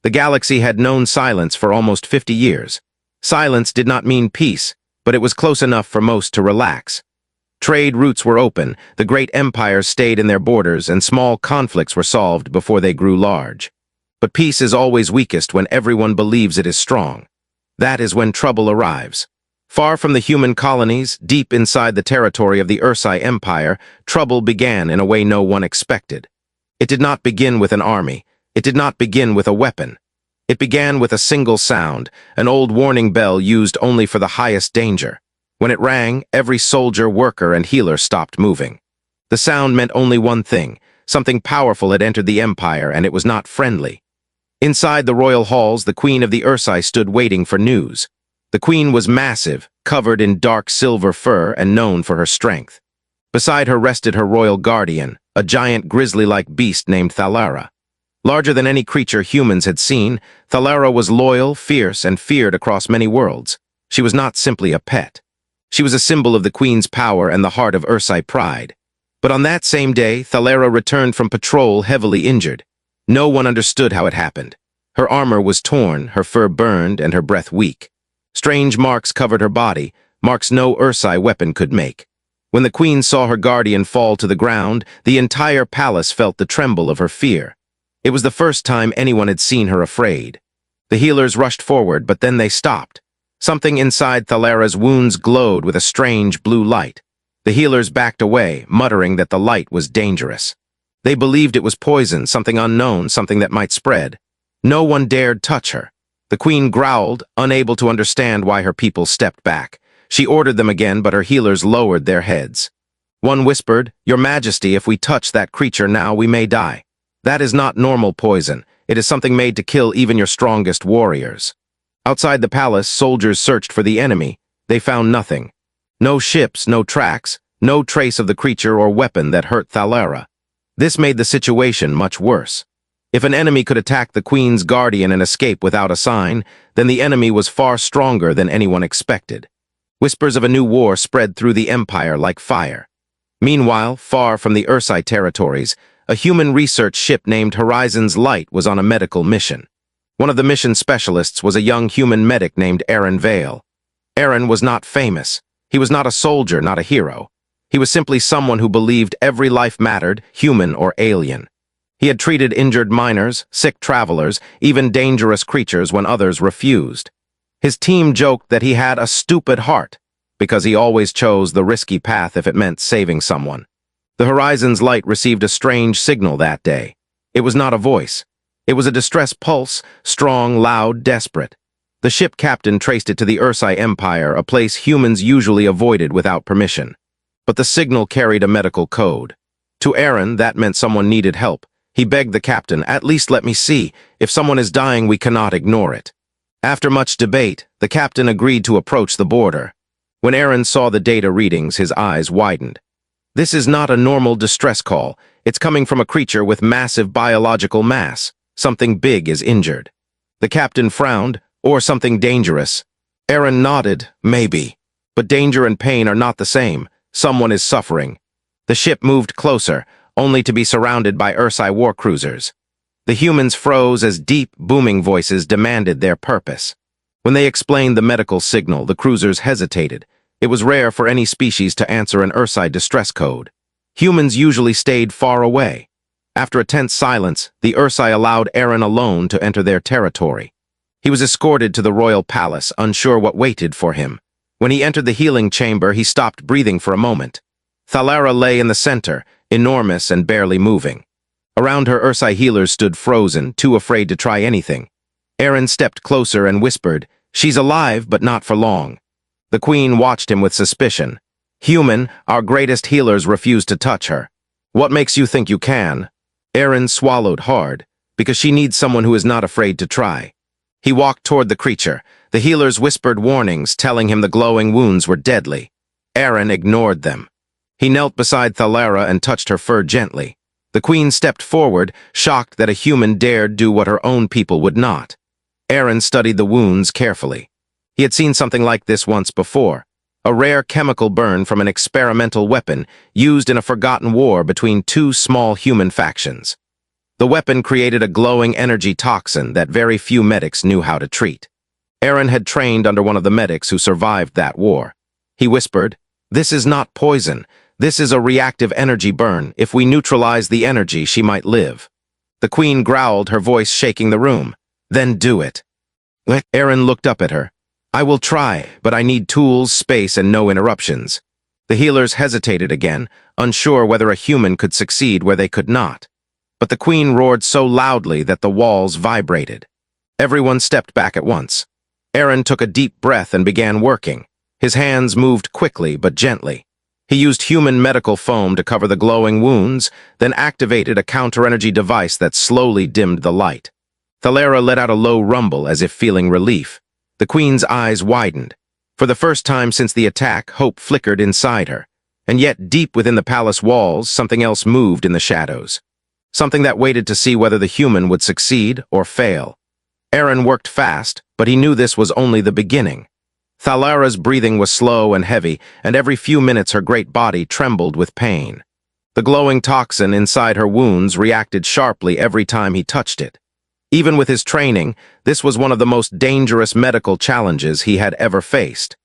The galaxy had known silence for almost 50 years. Silence did not mean peace, but it was close enough for most to relax. Trade routes were open, the great empires stayed in their borders, and small conflicts were solved before they grew large. But peace is always weakest when everyone believes it is strong. That is when trouble arrives. Far from the human colonies, deep inside the territory of the Ursai Empire, trouble began in a way no one expected. It did not begin with an army. It did not begin with a weapon. It began with a single sound, an old warning bell used only for the highest danger. When it rang, every soldier, worker, and healer stopped moving. The sound meant only one thing. Something powerful had entered the empire, and it was not friendly. Inside the royal halls, the queen of the Ursai stood waiting for news. The queen was massive, covered in dark silver fur and known for her strength. Beside her rested her royal guardian, a giant grizzly-like beast named Thalara. Larger than any creature humans had seen, Thalara was loyal, fierce, and feared across many worlds. She was not simply a pet. She was a symbol of the queen's power and the heart of Ursai pride. But on that same day, Thalara returned from patrol heavily injured. No one understood how it happened. Her armor was torn, her fur burned, and her breath weak. Strange marks covered her body, marks no Ursai weapon could make. When the queen saw her guardian fall to the ground, the entire palace felt the tremble of her fear. It was the first time anyone had seen her afraid. The healers rushed forward, but then they stopped. Something inside Thalara's wounds glowed with a strange blue light. The healers backed away, muttering that the light was dangerous. They believed it was poison, something unknown, something that might spread. No one dared touch her. The queen growled, unable to understand why her people stepped back. She ordered them again, but her healers lowered their heads. One whispered, "Your Majesty, if we touch that creature now, we may die. That is not normal poison. It is something made to kill even your strongest warriors." Outside the palace, soldiers searched for the enemy. They found nothing. No ships, no tracks, no trace of the creature or weapon that hurt Thalara. This made the situation much worse. If an enemy could attack the queen's guardian and escape without a sign, then the enemy was far stronger than anyone expected. Whispers of a new war spread through the empire like fire. Meanwhile, far from the Ursai territories, a human research ship named Horizon's Light was on a medical mission. One of the mission specialists was a young human medic named Aaron Vale. Aaron was not famous. He was not a soldier, not a hero. He was simply someone who believed every life mattered, human or alien. He had treated injured miners, sick travelers, even dangerous creatures when others refused. His team joked that he had a stupid heart, because he always chose the risky path if it meant saving someone. The Horizon's Light received a strange signal that day. It was not a voice. It was a distress pulse, strong, loud, desperate. The ship captain traced it to the Ursai Empire, a place humans usually avoided without permission. But the signal carried a medical code. To Aaron, that meant someone needed help. He begged the captain, "At least let me see. If someone is dying, we cannot ignore it." After much debate, the captain agreed to approach the border. When Aaron saw the data readings, his eyes widened. This is not a normal distress call. It's coming from a creature with massive biological mass. Something big is injured. The captain frowned, "Or something dangerous." Aaron nodded, "Maybe. But danger and pain are not the same. Someone is suffering." The ship moved closer, only to be surrounded by Ursai war cruisers. The humans froze as deep, booming voices demanded their purpose. When they explained the medical signal, the cruisers hesitated. It was rare for any species to answer an Ursai distress code. Humans usually stayed far away. After a tense silence, the Ursai allowed Aaron alone to enter their territory. He was escorted to the royal palace, unsure what waited for him. When he entered the healing chamber, he stopped breathing for a moment. Thalara lay in the center, enormous and barely moving. Around her, Ursai healers stood frozen, too afraid to try anything. Aaron stepped closer and whispered, "She's alive, but not for long." The queen watched him with suspicion. "Human, our greatest healers refuse to touch her. What makes you think you can?" Aaron swallowed hard, because she needs someone who is not afraid to try. He walked toward the creature. The healers whispered warnings, telling him the glowing wounds were deadly. Aaron ignored them. He knelt beside Thalara and touched her fur gently. The queen stepped forward, shocked that a human dared do what her own people would not. Aaron studied the wounds carefully. He had seen something like this once before, a rare chemical burn from an experimental weapon used in a forgotten war between two small human factions. The weapon created a glowing energy toxin that very few medics knew how to treat. Aaron had trained under one of the medics who survived that war. He whispered, "This is not poison. This is a reactive energy burn. If we neutralize the energy, she might live." The queen growled, her voice shaking the room. "Then do it." Aaron looked up at her. "I will try, but I need tools, space, and no interruptions." The healers hesitated again, unsure whether a human could succeed where they could not. But the queen roared so loudly that the walls vibrated. Everyone stepped back at once. Aaron took a deep breath and began working. His hands moved quickly but gently. He used human medical foam to cover the glowing wounds, then activated a counter-energy device that slowly dimmed the light. Thalara let out a low rumble as if feeling relief. The queen's eyes widened. For the first time since the attack, hope flickered inside her. And yet, deep within the palace walls, something else moved in the shadows. Something that waited to see whether the human would succeed or fail. Aaron worked fast, but he knew this was only the beginning. Thalara's breathing was slow and heavy, and every few minutes her great body trembled with pain. The glowing toxin inside her wounds reacted sharply every time he touched it. Even with his training, this was one of the most dangerous medical challenges he had ever faced.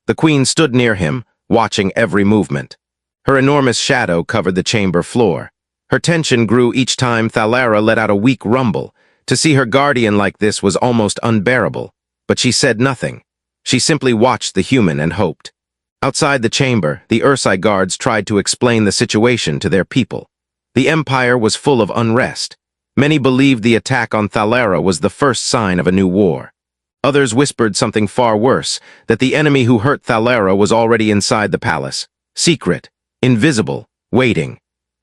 The queen stood near him, watching every movement. Her enormous shadow covered the chamber floor. Her tension grew each time Thalara let out a weak rumble. To see her guardian like this was almost unbearable, but she said nothing. She simply watched the human and hoped. Outside the chamber, the Ursai guards tried to explain the situation to their people. The empire was full of unrest. Many believed the attack on Thalara was the first sign of a new war. Others whispered something far worse, that the enemy who hurt Thalara was already inside the palace, secret, invisible, waiting.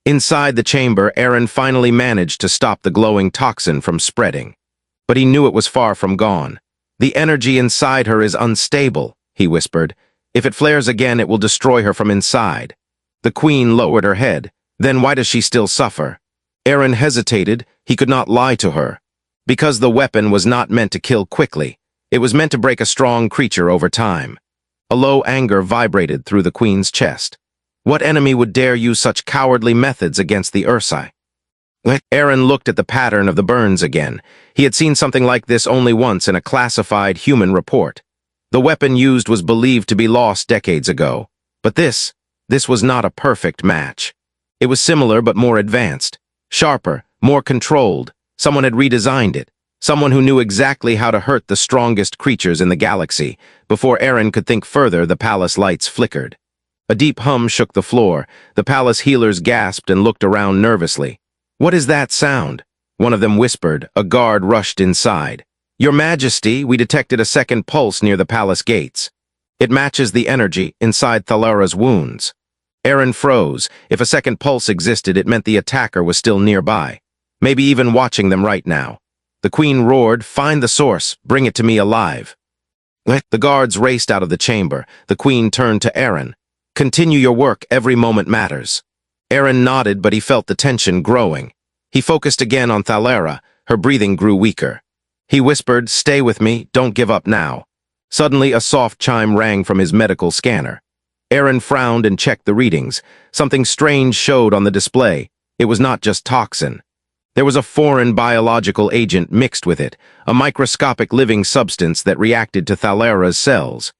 Inside the chamber, Aaron finally managed to stop the glowing toxin from spreading. But he knew it was far from gone. "The energy inside her is unstable," he whispered. "If it flares again, it will destroy her from inside." The queen lowered her head. "Then why does she still suffer?" Aaron hesitated. He could not lie to her. Because the weapon was not meant to kill quickly. It was meant to break a strong creature over time. A low anger vibrated through the queen's chest. What enemy would dare use such cowardly methods against the Ursai? Aaron looked at the pattern of the burns again. He had seen something like this only once in a classified human report. The weapon used was believed to be lost decades ago. But this was not a perfect match. It was similar but more advanced, sharper, more controlled. Someone had redesigned it. Someone who knew exactly how to hurt the strongest creatures in the galaxy. Before Aaron could think further, the palace lights flickered. A deep hum shook the floor. The palace healers gasped and looked around nervously. "What is that sound?" one of them whispered. A guard rushed inside. "Your Majesty, we detected a second pulse near the palace gates. It matches the energy inside Thalara's wounds." Aaron froze. If a second pulse existed, it meant the attacker was still nearby. Maybe even watching them right now. The queen roared, "Find the source. Bring it to me alive." The guards raced out of the chamber. The queen turned to Aaron. "Continue your work. Every moment matters." Aaron nodded, but he felt the tension growing. He focused again on Thalara. Her breathing grew weaker. He whispered, "Stay with me. Don't give up now." Suddenly, a soft chime rang from his medical scanner. Aaron frowned and checked the readings. Something strange showed on the display. It was not just toxin. There was a foreign biological agent mixed with it, a microscopic living substance that reacted to Thalara's cells.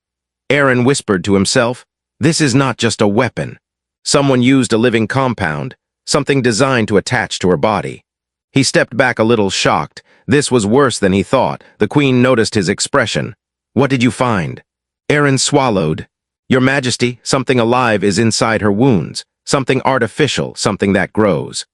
Aaron whispered to himself, "This is not just a weapon. Someone used a living compound, something designed to attach to her body." He stepped back a little, shocked. This was worse than he thought. The queen noticed his expression. "What did you find?" Aaron swallowed. "Your Majesty, something alive is inside her wounds. Something artificial, something that grows."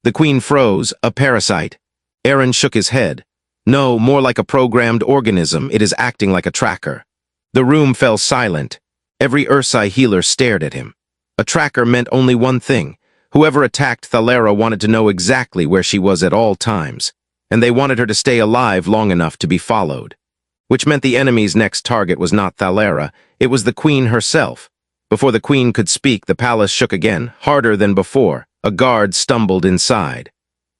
The queen froze. "A parasite." Aaron shook his head. "No, more like a programmed organism. It is acting like a tracker." The room fell silent. Every Ursai healer stared at him. A tracker meant only one thing. Whoever attacked Thalara wanted to know exactly where she was at all times, and they wanted her to stay alive long enough to be followed. Which meant the enemy's next target was not Thalara, it was the queen herself. Before the queen could speak, the palace shook again, harder than before. A guard stumbled inside.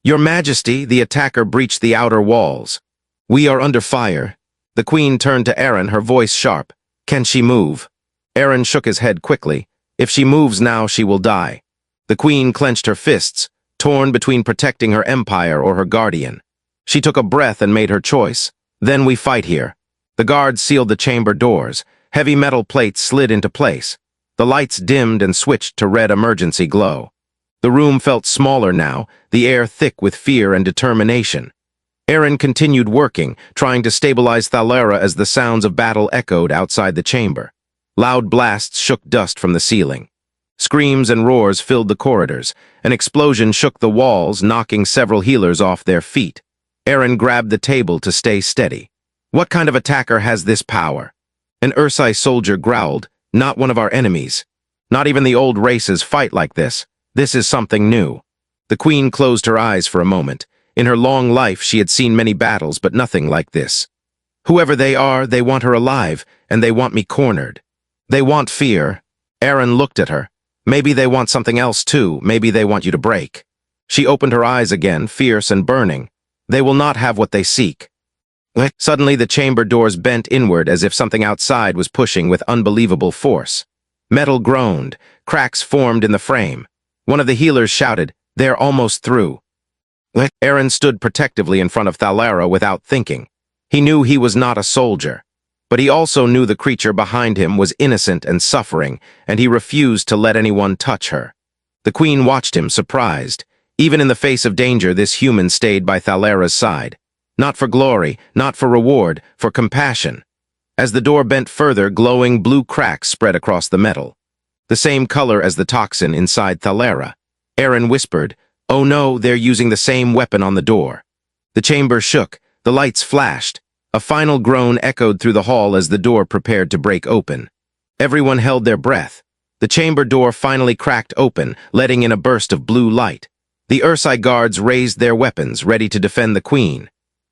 "Your Majesty, the attacker breached the outer walls. We are under fire." The queen turned to Aaron, her voice sharp. "Can she move?" Aaron shook his head quickly. "If she moves now, she will die." The queen clenched her fists. torn between protecting her empire or her guardian. She took a breath and made her choice. Then we fight here. The guards sealed the chamber doors. Heavy metal plates slid into place. The lights dimmed and switched to red emergency glow. The room felt smaller now, the air thick with fear and determination. Aaron continued working, trying to stabilize Thalara as the sounds of battle echoed outside the chamber. Loud blasts shook dust from the ceiling. Screams and roars filled the corridors. An explosion shook the walls, knocking several healers off their feet. Aaron grabbed the table to stay steady. What kind of attacker has this power? An Ursai soldier growled, not one of our enemies. Not even the old races fight like this. This is something new. The queen closed her eyes for a moment. In her long life, she had seen many battles, but nothing like this. Whoever they are, they want her alive, and they want me cornered. They want fear. Aaron looked at her. Maybe they want something else too. Maybe they want you to break. She opened her eyes again, fierce and burning. They will not have what they seek. Suddenly, the chamber doors bent inward as if something outside was pushing with unbelievable force. Metal groaned. Cracks formed in the frame. One of the healers shouted, "They're almost through." Aaron stood protectively in front of Thalara without thinking. He knew he was not a soldier. But he also knew the creature behind him was innocent and suffering, and he refused to let anyone touch her. The queen watched him, surprised. Even in the face of danger, this human stayed by Thalara's side. Not for glory, not for reward, for compassion. As the door bent further, glowing blue cracks spread across the metal. The same color as the toxin inside Thalara. Aaron whispered, "Oh no, they're using the same weapon on the door." The chamber shook, the lights flashed. A final groan echoed through the hall as the door prepared to break open. Everyone held their breath. The chamber door finally cracked open, letting in a burst of blue light. The Ursai guards raised their weapons, ready to defend the queen.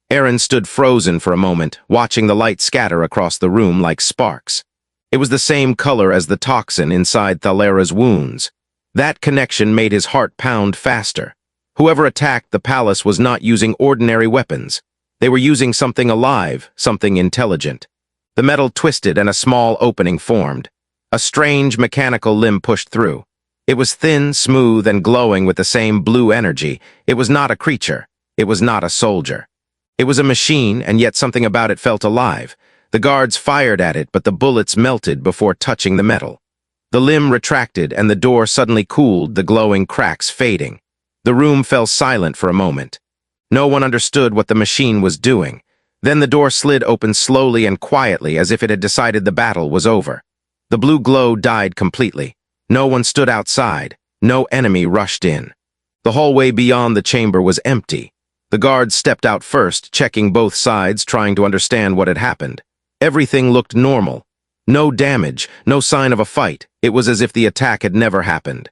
Aaron stood frozen for a moment, watching the light scatter across the room like sparks. It was the same color as the toxin inside Thalara's wounds. That connection made his heart pound faster. Whoever attacked the palace was not using ordinary weapons. They were using something alive, something intelligent. The metal twisted and a small opening formed. A strange mechanical limb pushed through. It was thin, smooth, and glowing with the same blue energy. It was not a creature. It was not a soldier. It was a machine, and yet something about it felt alive. The guards fired at it, but the bullets melted before touching the metal. The limb retracted, and the door suddenly cooled, the glowing cracks fading. The room fell silent for a moment. No one understood what the machine was doing. Then the door slid open slowly and quietly, as if it had decided the battle was over. The blue glow died completely. No one stood outside. No enemy rushed in. The hallway beyond the chamber was empty. The guards stepped out first, checking both sides, trying to understand what had happened. Everything looked normal. No damage, no sign of a fight. It was as if the attack had never happened.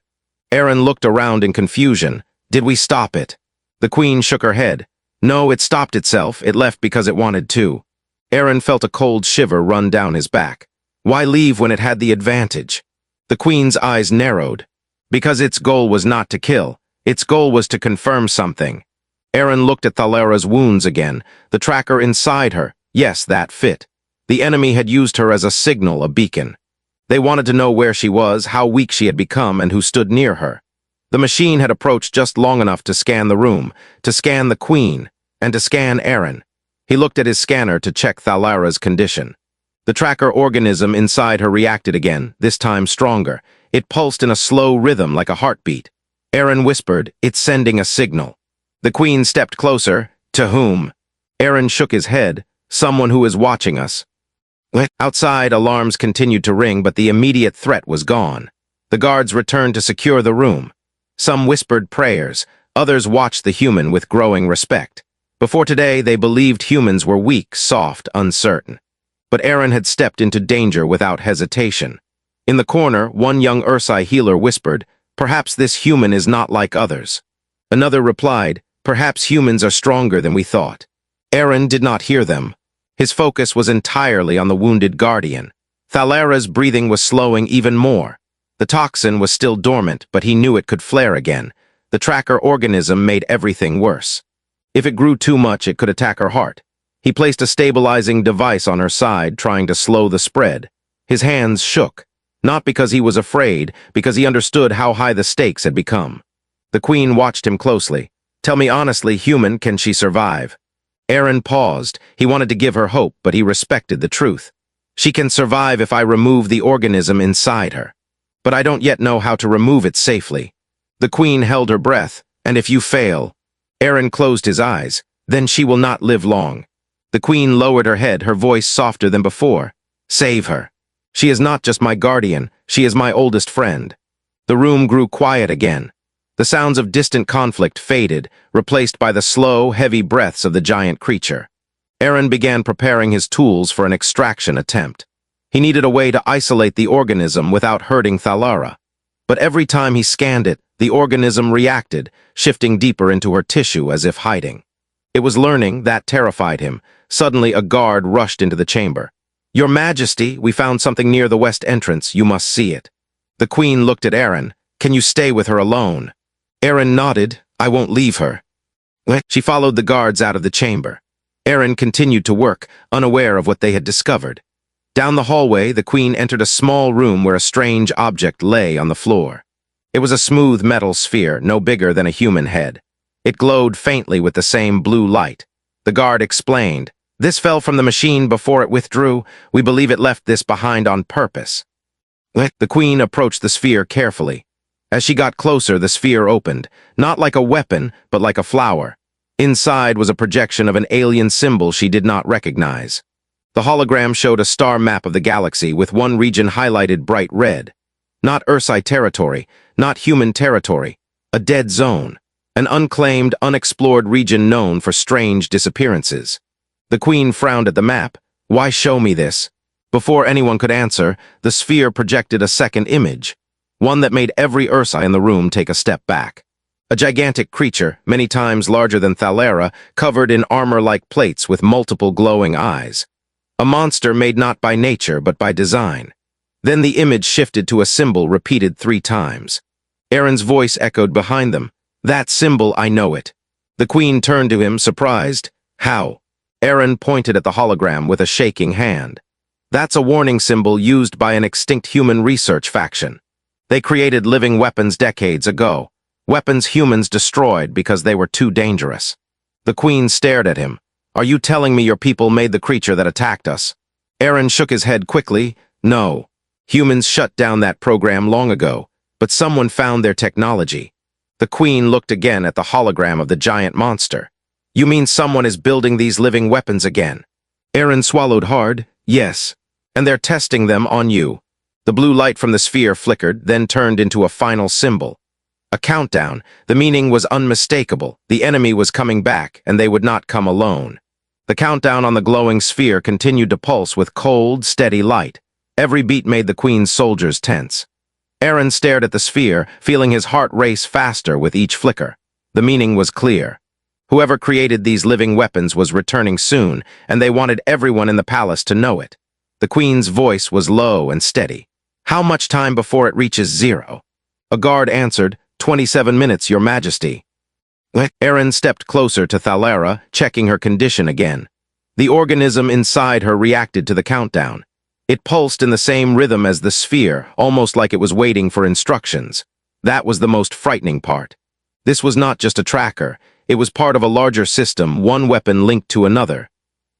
Aaron looked around in confusion. Did we stop it? The queen shook her head. No, it stopped itself. It left because it wanted to. Aaron felt a cold shiver run down his back. Why leave when it had the advantage? The queen's eyes narrowed. Because its goal was not to kill. Its goal was to confirm something. Aaron looked at Thalara's wounds again. The tracker inside her. Yes, that fit. The enemy had used her as a signal, a beacon. They wanted to know where she was, how weak she had become, and who stood near her. The machine had approached just long enough to scan the room, to scan the queen, and to scan Aaron. He looked at his scanner to check Thalara's condition. The tracker organism inside her reacted again, this time stronger. It pulsed in a slow rhythm like a heartbeat. Aaron whispered, "It's sending a signal." The queen stepped closer. To whom? Aaron shook his head. Someone who is watching us. Outside, alarms continued to ring, but the immediate threat was gone. The guards returned to secure the room. Some whispered prayers. Others watched the human with growing respect. Before today, they believed humans were weak, soft, uncertain. But Aaron had stepped into danger without hesitation. In the corner, one young Ursai healer whispered, "Perhaps this human is not like others." Another replied, "Perhaps humans are stronger than we thought." Aaron did not hear them. His focus was entirely on the wounded guardian. Thalara's breathing was slowing even more. The toxin was still dormant, but he knew it could flare again. The tracker organism made everything worse. If it grew too much, it could attack her heart. He placed a stabilizing device on her side, trying to slow the spread. His hands shook, not because he was afraid, because he understood how high the stakes had become. The queen watched him closely. Tell me honestly, human, can she survive? Aaron paused. He wanted to give her hope, but he respected the truth. She can survive if I remove the organism inside her. But I don't yet know how to remove it safely. The queen held her breath. And if you fail... Aaron closed his eyes. Then she will not live long. The queen lowered her head, her voice softer than before. Save her. She is not just my guardian, she is my oldest friend. The room grew quiet again. The sounds of distant conflict faded, replaced by the slow, heavy breaths of the giant creature. Aaron began preparing his tools for an extraction attempt. He needed a way to isolate the organism without hurting Thalara. But every time he scanned it, the organism reacted, shifting deeper into her tissue as if hiding. It was learning, that terrified him. Suddenly a guard rushed into the chamber. Your Majesty, we found something near the west entrance. You must see it. The queen looked at Aaron. Can you stay with her alone? Aaron nodded. I won't leave her. She followed the guards out of the chamber. Aaron continued to work, unaware of what they had discovered. Down the hallway, the queen entered a small room where a strange object lay on the floor. It was a smooth metal sphere, no bigger than a human head. It glowed faintly with the same blue light. The guard explained, This fell from the machine before it withdrew. We believe it left this behind on purpose. The queen approached the sphere carefully. As she got closer, the sphere opened, not like a weapon, but like a flower. Inside was a projection of an alien symbol she did not recognize. The hologram showed a star map of the galaxy with one region highlighted bright red. Not Ursai territory, not human territory, a dead zone. An unclaimed, unexplored region known for strange disappearances. The queen frowned at the map. Why show me this? Before anyone could answer, the sphere projected a second image, one that made every Ursai in the room take a step back. A gigantic creature, many times larger than Thalara, covered in armor-like plates with multiple glowing eyes. A monster made not by nature, but by design. Then the image shifted to a symbol repeated 3 times. Aaron's voice echoed behind them. That symbol, I know it. The queen turned to him, surprised. How? Aaron pointed at the hologram with a shaking hand. That's a warning symbol used by an extinct human research faction. They created living weapons decades ago. Weapons humans destroyed because they were too dangerous. The queen stared at him. Are you telling me your people made the creature that attacked us? Aaron shook his head quickly. No. Humans shut down that program long ago, but someone found their technology. The queen looked again at the hologram of the giant monster. You mean someone is building these living weapons again? Aaron swallowed hard. Yes. And they're testing them on you. The blue light from the sphere flickered, then turned into a final symbol. A countdown. The meaning was unmistakable. The enemy was coming back, and they would not come alone. The countdown on the glowing sphere continued to pulse with cold, steady light. Every beat made the queen's soldiers tense. Aaron stared at the sphere, feeling his heart race faster with each flicker. The meaning was clear. Whoever created these living weapons was returning soon, and they wanted everyone in the palace to know it. The queen's voice was low and steady. How much time before it reaches 0? A guard answered, 27 minutes, Your Majesty. Aaron stepped closer to Thalara, checking her condition again. The organism inside her reacted to the countdown. It pulsed in the same rhythm as the sphere, almost like it was waiting for instructions. That was the most frightening part. This was not just a tracker. It was part of a larger system, one weapon linked to another.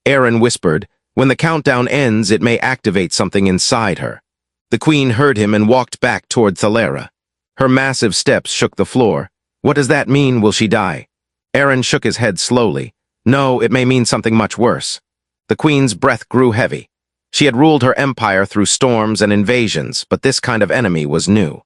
Aaron whispered, when the countdown ends, it may activate something inside her. The queen heard him and walked back toward Thalara. Her massive steps shook the floor. What does that mean? Will she die? Aaron shook his head slowly. No, it may mean something much worse. The queen's breath grew heavy. She had ruled her empire through storms and invasions, but this kind of enemy was new.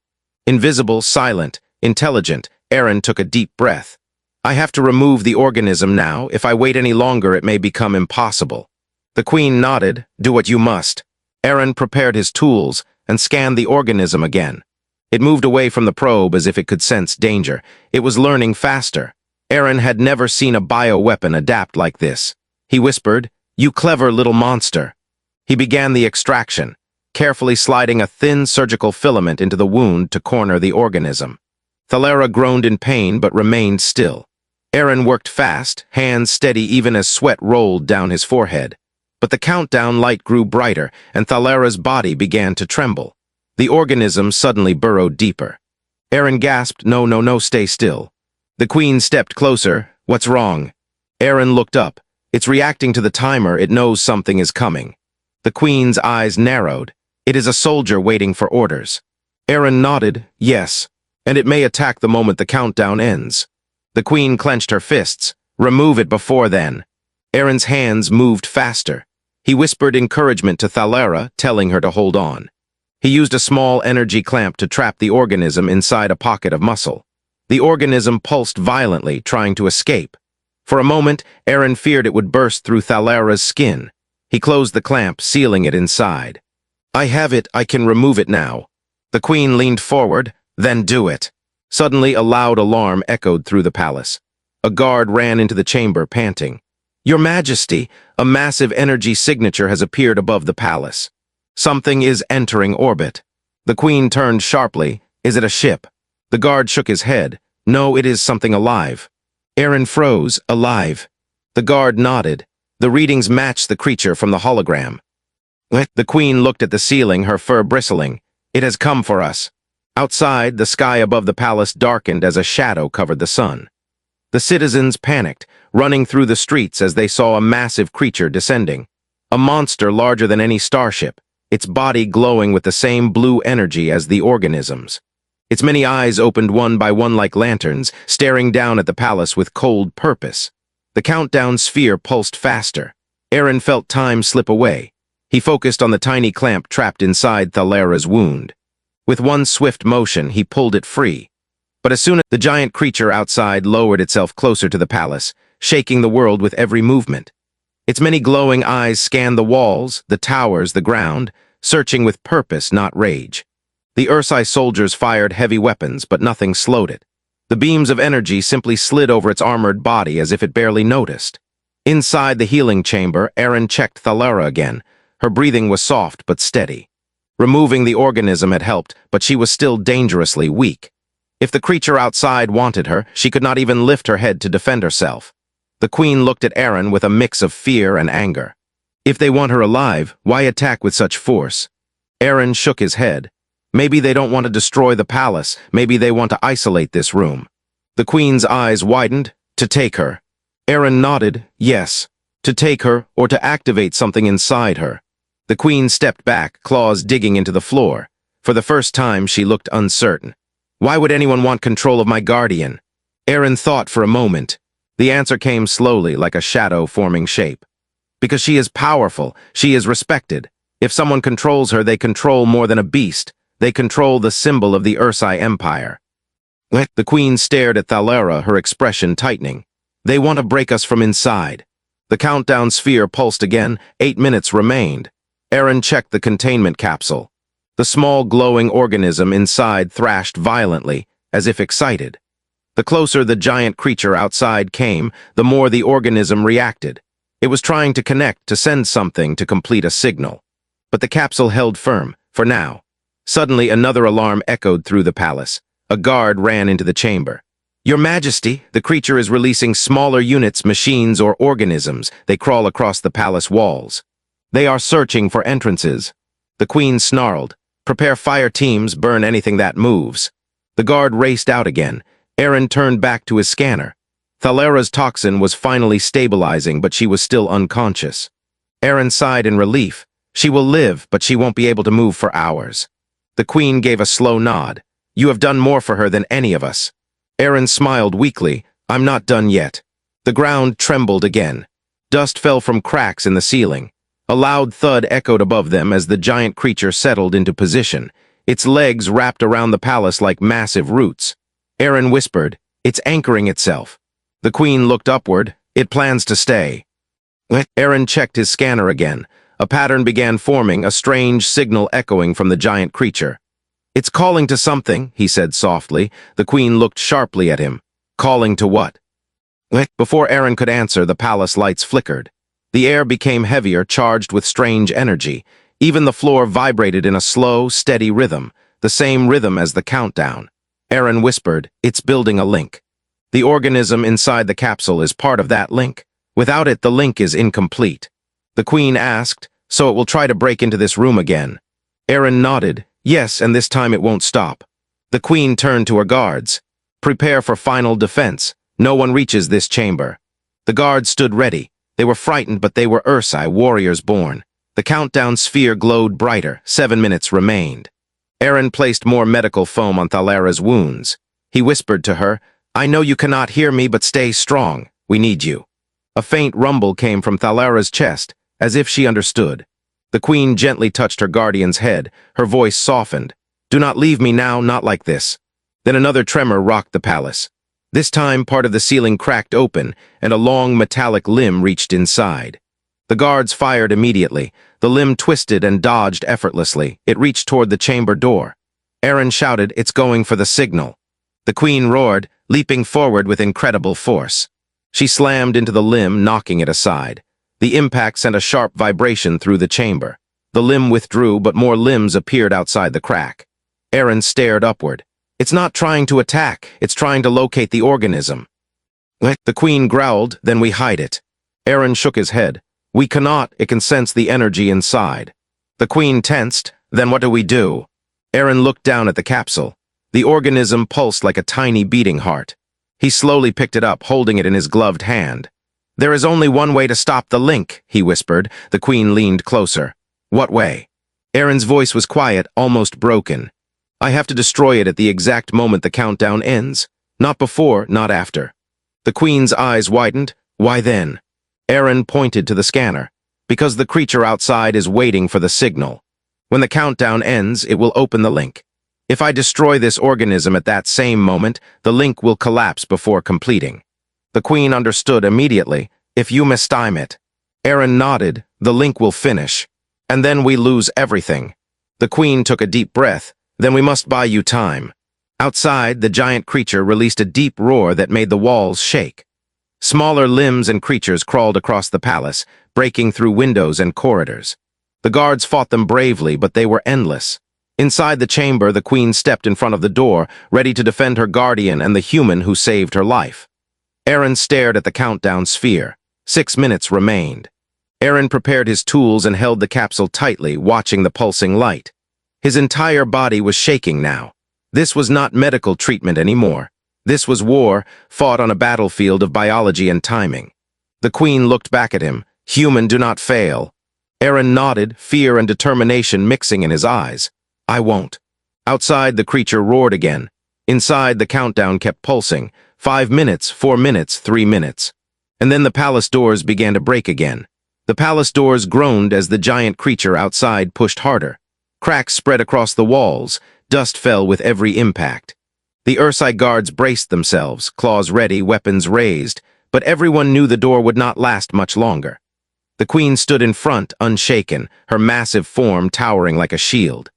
Invisible, silent, intelligent, Aaron took a deep breath. I have to remove the organism now. If I wait any longer, it may become impossible. The queen nodded. Do what you must. Aaron prepared his tools and scanned the organism again. It moved away from the probe as if it could sense danger. It was learning faster. Aaron had never seen a bioweapon adapt like this. He whispered, You clever little monster. He began the extraction, carefully sliding a thin surgical filament into the wound to corner the organism. Thalara groaned in pain but remained still. Aaron worked fast, hands steady even as sweat rolled down his forehead. But the countdown light grew brighter, and Thalara's body began to tremble. The organism suddenly burrowed deeper. Aaron gasped, "No, no, no, stay still." The queen stepped closer. "What's wrong?" Aaron looked up. It's reacting to the timer. It knows something is coming. The queen's eyes narrowed. "It is a soldier waiting for orders." Aaron nodded. "Yes, and it may attack the moment the countdown ends." The queen clenched her fists. "Remove it before then." Aaron's hands moved faster. He whispered encouragement to Thalara, telling her to hold on. He used a small energy clamp to trap the organism inside a pocket of muscle. The organism pulsed violently, trying to escape. For a moment, Aaron feared it would burst through Thalara's skin. He closed the clamp, sealing it inside. "I have it. I can remove it now." The queen leaned forward. "Then do it." Suddenly, a loud alarm echoed through the palace. A guard ran into the chamber, panting. "Your Majesty, a massive energy signature has appeared above the palace. Something is entering orbit." The queen turned sharply. "Is it a ship?" The guard shook his head. "No, it is something alive." Aaron froze. "Alive?" The guard nodded. The readings matched the creature from the hologram. The queen looked at the ceiling, her fur bristling. "It has come for us." Outside, the sky above the palace darkened as a shadow covered the sun. The citizens panicked, running through the streets as they saw a massive creature descending. A monster larger than any starship, its body glowing with the same blue energy as the organisms. Its many eyes opened one by one like lanterns, staring down at the palace with cold purpose. The countdown sphere pulsed faster. Aaron felt time slip away. He focused on the tiny clamp trapped inside Thalara's wound. With one swift motion, he pulled it free. But as soon as the giant creature outside lowered itself closer to the palace, shaking the world with every movement. Its many glowing eyes scanned the walls, the towers, the ground, searching with purpose, not rage. The HFY soldiers fired heavy weapons, but nothing slowed it. The beams of energy simply slid over its armored body as if it barely noticed. Inside the healing chamber, Aaron checked Thalara again. Her breathing was soft but steady. Removing the organism had helped, but she was still dangerously weak. If the creature outside wanted her, she could not even lift her head to defend herself. The queen looked at Aaron with a mix of fear and anger. If they want her alive, why attack with such force? Aaron shook his head. Maybe they don't want to destroy the palace. Maybe they want to isolate this room. The queen's eyes widened. To take her. Aaron nodded. Yes. To take her, or to activate something inside her. The queen stepped back, claws digging into the floor. For the first time, she looked uncertain. Why would anyone want control of my guardian? Aaron thought for a moment. The answer came slowly, like a shadow forming shape. Because she is powerful, she is respected. If someone controls her, they control more than a beast. They control the symbol of the HFY Empire. The queen stared at Thalara, her expression tightening. They want to break us from inside. The countdown sphere pulsed again. 8 minutes remained. Aaron checked the containment capsule. The small glowing organism inside thrashed violently, as if excited. The closer the giant creature outside came, the more the organism reacted. It was trying to connect, to send something, to complete a signal. But the capsule held firm, for now. Suddenly, another alarm echoed through the palace. A guard ran into the chamber. Your Majesty, the creature is releasing smaller units, machines, or organisms. They crawl across the palace walls. They are searching for entrances. The queen snarled. Prepare fire teams, burn anything that moves. The guard raced out again. Aaron turned back to his scanner. Thalara's toxin was finally stabilizing, but she was still unconscious. Aaron sighed in relief. She will live, but she won't be able to move for hours. The queen gave a slow nod. You have done more for her than any of us. Aaron smiled weakly. I'm not done yet. The ground trembled again. Dust fell from cracks in the ceiling. A loud thud echoed above them as the giant creature settled into position. Its legs wrapped around the palace like massive roots. Aaron whispered, It's anchoring itself. The queen looked upward. It plans to stay. Aaron checked his scanner again. A pattern began forming, a strange signal echoing from the giant creature. It's calling to something, he said softly. The queen looked sharply at him. Calling to what? Before Aaron could answer, the palace lights flickered. The air became heavier, charged with strange energy. Even the floor vibrated in a slow, steady rhythm, the same rhythm as the countdown. Aaron whispered, It's building a link. The organism inside the capsule is part of that link. Without it, the link is incomplete. The queen asked, So it will try to break into this room again? Aaron nodded. Yes, and this time it won't stop. The queen turned to her guards. Prepare for final defense. No one reaches this chamber. The guards stood ready. They were frightened, but they were Ursai, warriors born. The countdown sphere glowed brighter. 7 minutes remained. Eren placed more medical foam on Thalera's wounds. He whispered to her, I know you cannot hear me, but stay strong. We need you. A faint rumble came from Thalera's chest, as if she understood. The queen gently touched her guardian's head. Her voice softened. Do not leave me now, not like this. Then another tremor rocked the palace. This time, part of the ceiling cracked open, and a long metallic limb reached inside. The guards fired immediately. The limb twisted and dodged effortlessly. It reached toward the chamber door. Eren shouted, It's going for the signal. The queen roared, leaping forward with incredible force. She slammed into the limb, knocking it aside. The impact sent a sharp vibration through the chamber. The limb withdrew, but more limbs appeared outside the crack. Eren stared upward. It's not trying to attack, it's trying to locate the organism. The queen growled, then we hide it. Eren shook his head. We cannot, it can sense the energy inside. The queen tensed, then what do we do? Eren looked down at the capsule. The organism pulsed like a tiny beating heart. He slowly picked it up, holding it in his gloved hand. There is only one way to stop the link, he whispered. The queen leaned closer. What way? Eren's voice was quiet, almost broken. I have to destroy it at the exact moment the countdown ends. Not before, not after. The queen's eyes widened. Why then? Eren pointed to the scanner. Because the creature outside is waiting for the signal. When the countdown ends, it will open the link. If I destroy this organism at that same moment, the link will collapse before completing. The queen understood immediately. If you mistime it. Eren nodded. The link will finish. And then we lose everything. The queen took a deep breath. Then we must buy you time. Outside, the giant creature released a deep roar that made the walls shake. Smaller limbs and creatures crawled across the palace, breaking through windows and corridors. The guards fought them bravely, but they were endless. Inside the chamber, the queen stepped in front of the door, ready to defend her guardian and the human who saved her life. Eren stared at the countdown sphere. 6 minutes remained. Eren prepared his tools and held the capsule tightly, watching the pulsing light. His entire body was shaking now. This was not medical treatment anymore. This was war, fought on a battlefield of biology and timing. The queen looked back at him. Human, do not fail. Eren nodded, fear and determination mixing in his eyes. I won't. Outside, the creature roared again. Inside, the countdown kept pulsing. 5 minutes, 4 minutes, 3 minutes. And then the palace doors began to break again. The palace doors groaned as the giant creature outside pushed harder. Cracks spread across the walls. Dust fell with every impact. The Ursai guards braced themselves, claws ready, weapons raised, but everyone knew the door would not last much longer. The queen stood in front, unshaken, her massive form towering like a shield.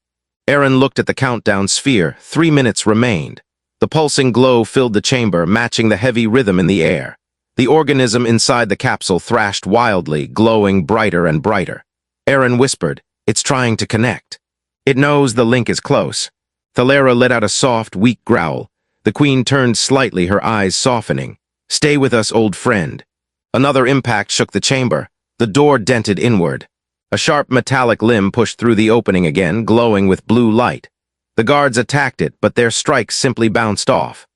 Eren looked at the countdown sphere. 3 minutes remained. The pulsing glow filled the chamber, matching the heavy rhythm in the air. The organism inside the capsule thrashed wildly, glowing brighter and brighter. Eren whispered, It's trying to connect. It knows the link is close. Thalera let out a soft, weak growl. The queen turned slightly, her eyes softening. Stay with us, old friend. Another impact shook the chamber. The door dented inward. A sharp metallic limb pushed through the opening again, glowing with blue light. The guards attacked it, but their strikes simply bounced off.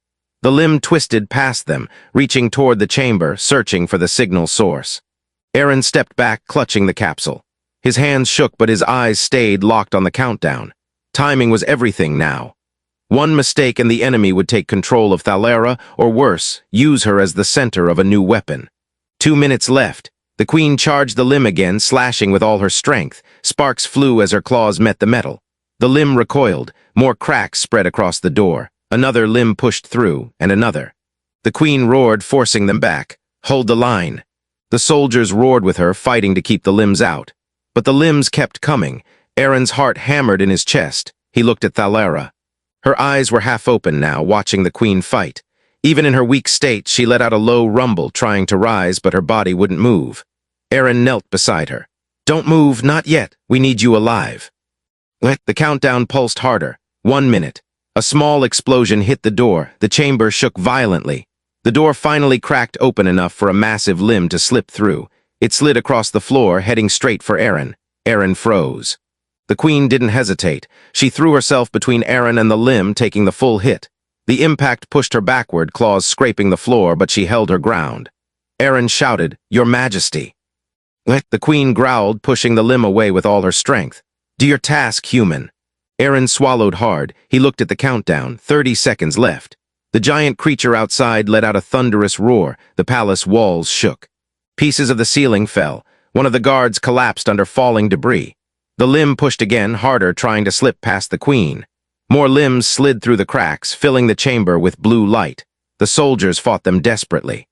The limb twisted past them, reaching toward the chamber, searching for the signal source. Eren stepped back, clutching the capsule. His hands shook, but his eyes stayed locked on the countdown. Timing was everything now. One mistake and the enemy would take control of Thalera, or worse, use her as the center of a new weapon. 2 minutes left. The queen charged the limb again, slashing with all her strength. Sparks flew as her claws met the metal. The limb recoiled. More cracks spread across the door. Another limb pushed through, and another. The queen roared, forcing them back. Hold the line. The soldiers roared with her, fighting to keep the limbs out. But the limbs kept coming. Eren's heart hammered in his chest. He looked at Thalera. Her eyes were half open now, watching the queen fight. Even in her weak state, she let out a low rumble, trying to rise, but her body wouldn't move. Eren knelt beside her. Don't move, not yet. We need you alive. The countdown pulsed harder. 1 minute. A small explosion hit the door. The chamber shook violently. The door finally cracked open enough for a massive limb to slip through. It slid across the floor, heading straight for Eren. Eren froze. The queen didn't hesitate. She threw herself between Aaron and the limb, taking the full hit. The impact pushed her backward, claws scraping the floor, but she held her ground. Aaron shouted, "Your Majesty." The queen growled, pushing the limb away with all her strength. "Do your task, human." Aaron swallowed hard. He looked at the countdown, 30 seconds left. The giant creature outside let out a thunderous roar. The palace walls shook. Pieces of the ceiling fell. One of the guards collapsed under falling debris. The limb pushed again, harder, trying to slip past the queen. More limbs slid through the cracks, filling the chamber with blue light. The soldiers fought them desperately.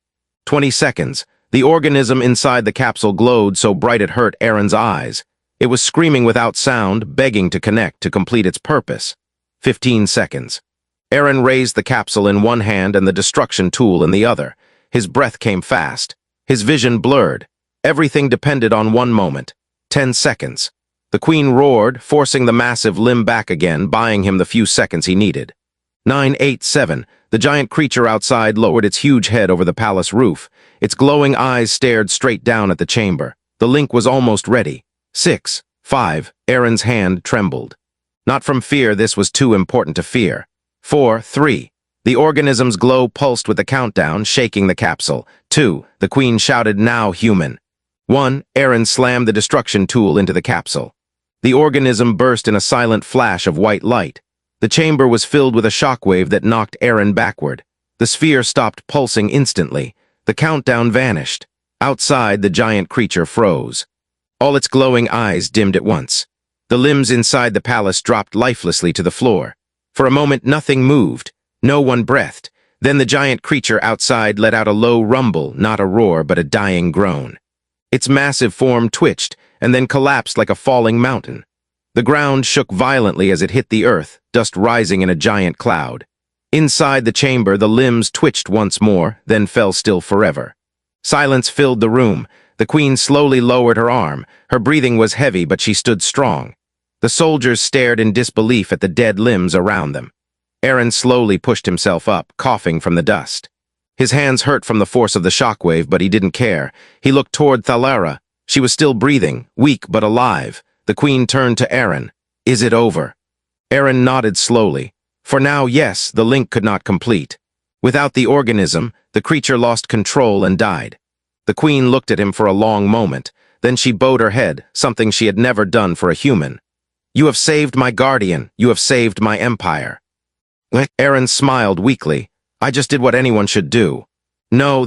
20 seconds. The organism inside the capsule glowed so bright it hurt Aaron's eyes. It was screaming without sound, begging to connect to complete its purpose. 15 seconds. Aaron raised the capsule in one hand and the destruction tool in the other. His breath came fast. His vision blurred. Everything depended on one moment. 10 seconds. The queen roared, forcing the massive limb back again, buying him the few seconds he needed. 9, 8, 7. The giant creature outside lowered its huge head over the palace roof. Its glowing eyes stared straight down at the chamber. The link was almost ready. 6, 5. Aaron's hand trembled. Not from fear, this was too important to fear. 4, 3. The organism's glow pulsed with the countdown, shaking the capsule. 2. The queen shouted, "Now, human." 1. Aaron slammed the destruction tool into the capsule. The organism burst in a silent flash of white light. The chamber was filled with a shockwave that knocked Aaron backward. The sphere stopped pulsing instantly. The countdown vanished. Outside, the giant creature froze. All its glowing eyes dimmed at once. The limbs inside the palace dropped lifelessly to the floor. For a moment, nothing moved. No one breathed. Then the giant creature outside let out a low rumble, not a roar, but a dying groan. Its massive form twitched, and then collapsed like a falling mountain. The ground shook violently as it hit the earth, dust rising in a giant cloud. Inside the chamber, the limbs twitched once more, then fell still forever. Silence filled the room. The queen slowly lowered her arm. Her breathing was heavy, but she stood strong. The soldiers stared in disbelief at the dead limbs around them. Aaron slowly pushed himself up, coughing from the dust. His hands hurt from the force of the shockwave, but he didn't care. He looked toward Thalara. She was still breathing, weak but alive. The queen turned to Aaron. "Is it over?" Aaron nodded slowly. For now, yes, the link could not complete. Without the organism, the creature lost control and died. The queen looked at him for a long moment. Then she bowed her head, something she had never done for a human. "You have saved my guardian. You have saved my empire." Aaron smiled weakly. "I just did what anyone should do." "No,